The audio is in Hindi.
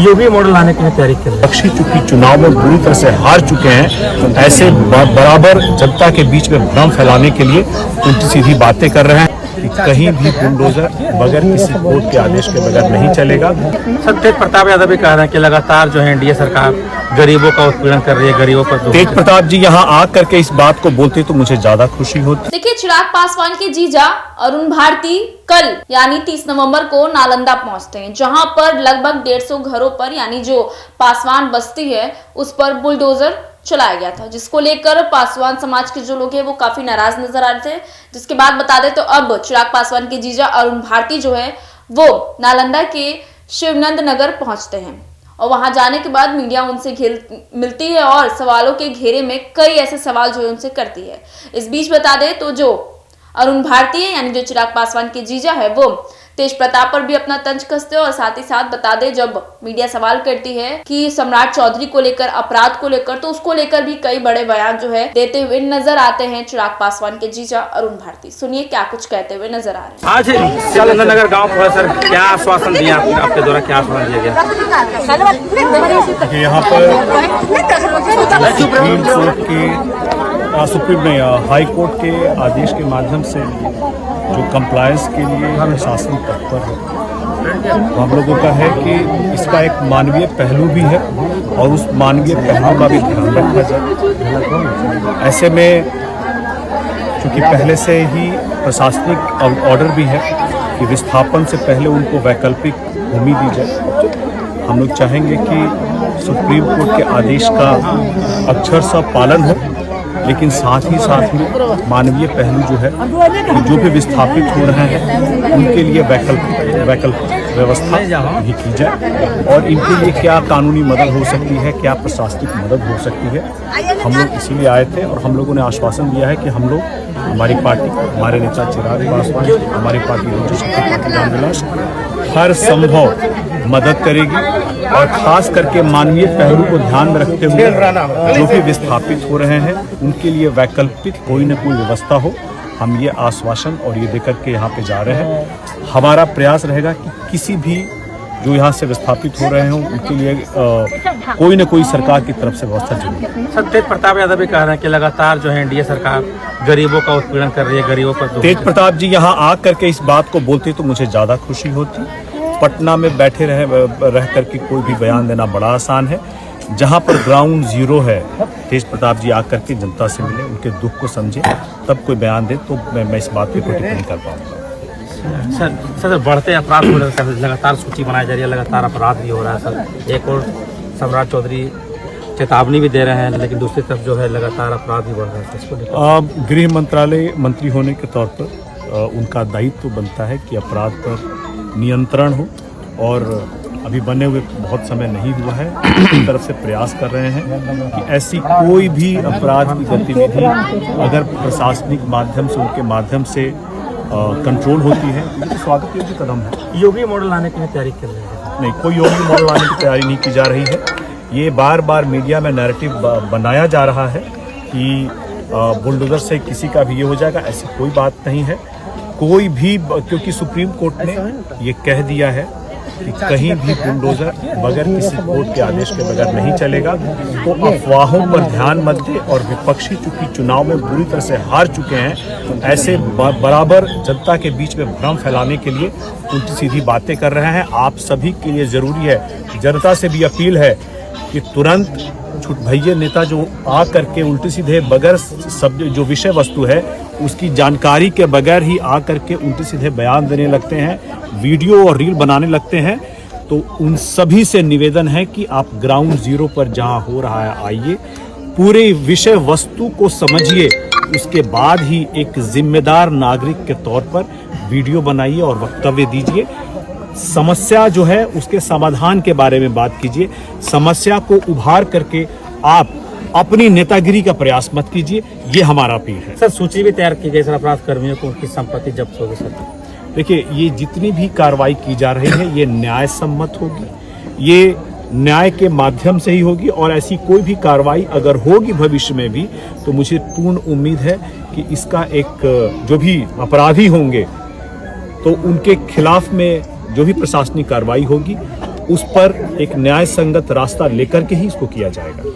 योगी मॉडल लाने के लिए तैयारी कर रहे हैं। पक्षी चूंकि चुनाव में बुरी तरह से हार चुके हैं, ऐसे बराबर जनता के बीच में भ्रम फैलाने के लिए उल्टी सीधी बातें कर रहे हैं कि कहीं भी बुलडोजर बगैर किसी कोर्ट के आदेश के बगैर नहीं चलेगा। सर, तेज प्रताप यादव भी कह रहे हैं कि लगातार जो है एनडीए सरकार गरीबों का उत्पीड़न कर रही है, गरीबों पर। तेज प्रताप जी यहाँ आकर के इस बात को बोलते तो मुझे ज्यादा खुशी होती। देखिए, चिराग पासवान के जीजा अरुण भारती कल यानी 30 नवंबर को नालंदा पहुंचते हैं, जहां पर लगभग 150 घरों पर यानी जो पासवान बस्ती है उस पर बुलडोजर चलाया गया था, जिसको लेकर पासवान समाज के जो लोग हैं वो काफी नाराज नजर आ रहे थे। जिसके बाद बता दें तो अब चिराग पासवान के जीजा अरुण भारती जो है वो नालंदा के शिवनंद नगर पहुंचते हैं और वहां जाने के बाद मीडिया उनसे मिलती है और सवालों के घेरे में कई ऐसे सवाल जो है उनसे करती है। इस बीच बता दें तो जो अरुण भारती है यानी जो चिराग पासवान के जीजा है वो तेज प्रताप पर भी अपना तंज कसते हैं और साथ ही साथ बता दे जब मीडिया सवाल करती है कि सम्राट चौधरी को लेकर, अपराध को लेकर, तो उसको लेकर भी कई बड़े बयान जो है देते हुए नजर आते हैं चिराग पासवान के जीजा अरुण भारती। सुनिए क्या कुछ कहते हुए नजर आ रहे हैं। आज शिवनंद नगर गाँव पर सर क्या आश्वासन दिया आपके द्वारा, क्या आश्वासन दिया गया? यहाँ पर सुप्रीम हाई कोर्ट के आदेश के माध्यम से जो कंप्लायंस के लिए प्रशासन तत्पर है, हम लोगों का है कि इसका एक मानवीय पहलू भी है और उस मानवीय पहलू का भी ध्यान रखा जाए। ऐसे में चूँकि पहले से ही प्रशासनिक ऑर्डर भी है कि विस्थापन से पहले उनको वैकल्पिक भूमि दी जाए, हम लोग चाहेंगे कि सुप्रीम कोर्ट के आदेश का अक्षरशः पालन हो, लेकिन साथ ही साथ में मानवीय पहलू जो है कि जो भी विस्थापित हो रहे हैं उनके लिए वैकल्पिक व्यवस्था भी की जाए और इनके लिए क्या कानूनी मदद हो सकती है, क्या प्रशासनिक मदद हो सकती है। हम लोग इसीलिए आए थे और हम लोगों ने आश्वासन दिया है कि हम लोग, हमारी पार्टी, हमारे नेता चिराग पासवान, हमारी पार्टी लोकशक्ति पार्टी रामविलास हर संभव मदद करेगी और खास करके मानवीय पहलू को ध्यान में रखते हुए जो भी विस्थापित हो रहे हैं उनके लिए वैकल्पिक कोई न कोई व्यवस्था हो। हम ये आश्वासन और ये देकर के यहाँ पे जा रहे हैं। हमारा प्रयास रहेगा कि किसी भी जो यहाँ से विस्थापित हो रहे हों उनके लिए कोई न कोई सरकार की तरफ से व्यवस्था जरूर। सर, तेज प्रताप यादव भी कह रहे हैं कि लगातार जो है एनडीए सरकार गरीबों का उत्पीड़न कर रही है, गरीबों पर। तेज प्रताप जी यहाँ आकर के इस बात को बोलते तो मुझे ज्यादा खुशी होती। पटना में बैठे रह करके कोई भी बयान देना बड़ा आसान है। जहाँ पर ग्राउंड जीरो है, तेज प्रताप जी आकर के जनता से मिले, उनके दुख को समझे, तब कोई बयान दे तो मैं इस बात पे कोई टिप्पणी कर पाऊंगा। सर, बढ़ते अपराध को लेकर लगातार सूची बनाई जा रही है, लगातार अपराध भी हो रहा है सर। एक और सम्राट चौधरी चेतावनी भी दे रहे हैं, लेकिन दूसरी तरफ जो है लगातार अपराध भी बढ़ रहा है। इसको लेकर गृह मंत्रालय मंत्री होने के तौर पर उनका दायित्व बनता है कि अपराध पर नियंत्रण हो और अभी बने हुए बहुत समय नहीं हुआ है। एक तरफ से प्रयास कर रहे हैं कि ऐसी कोई भी अपराध की गतिविधि अगर प्रशासनिक माध्यम से, उनके माध्यम से कंट्रोल होती है तो स्वागत योग्य कदम है। योगी मॉडल लाने के लिए तैयारी कर रहे हैं? नहीं, कोई योगी मॉडल लाने की तैयारी नहीं की जा रही है। ये बार बार मीडिया में नैरेटिव बनाया जा रहा है कि बुलडोजर से किसी का भी ये हो जाएगा, ऐसी कोई बात नहीं है। कोई भी, क्योंकि सुप्रीम कोर्ट ने ये कह दिया है कि कहीं भी बुलडोजर बगैर किसी कोर्ट के आदेश के बगैर नहीं चलेगा, तो अफवाहों पर ध्यान मत दे और विपक्षी चूंकि चुनाव में बुरी तरह से हार चुके हैं, ऐसे बराबर जनता के बीच में भ्रम फैलाने के लिए उल्टी सीधी बातें कर रहे हैं। आप सभी के लिए जरूरी है, जनता से भी अपील है कि तुरंत छुट भैया नेता जो आ करके उल्टी सीधे बगैर सब जो विषय वस्तु है उसकी जानकारी के बगैर ही आ करके उल्टी सीधे बयान देने लगते हैं, वीडियो और रील बनाने लगते हैं, तो उन सभी से निवेदन है कि आप ग्राउंड जीरो पर जहां हो रहा है आइए, पूरे विषय वस्तु को समझिए, उसके बाद ही एक जिम्मेदार नागरिक के तौर पर वीडियो बनाइए और वक्तव्य दीजिए। समस्या जो है उसके समाधान के बारे में बात कीजिए, समस्या को उभार करके आप अपनी नेतागिरी का प्रयास मत कीजिए, ये हमारा अपील है। सर, सूची भी तैयार की गई सर, अपराध कर्मियों को उनकी संपत्ति जब्त होगी सर। देखिए, ये जितनी भी कार्रवाई की जा रही है ये न्याय सम्मत होगी, ये न्याय के माध्यम से ही होगी और ऐसी कोई भी कार्रवाई अगर होगी भविष्य में भी तो मुझे पूर्ण उम्मीद है कि इसका एक जो भी अपराधी होंगे तो उनके खिलाफ में जो भी प्रशासनिक कार्रवाई होगी उस पर एक न्याय संगत रास्ता लेकर के ही इसको किया जाएगा।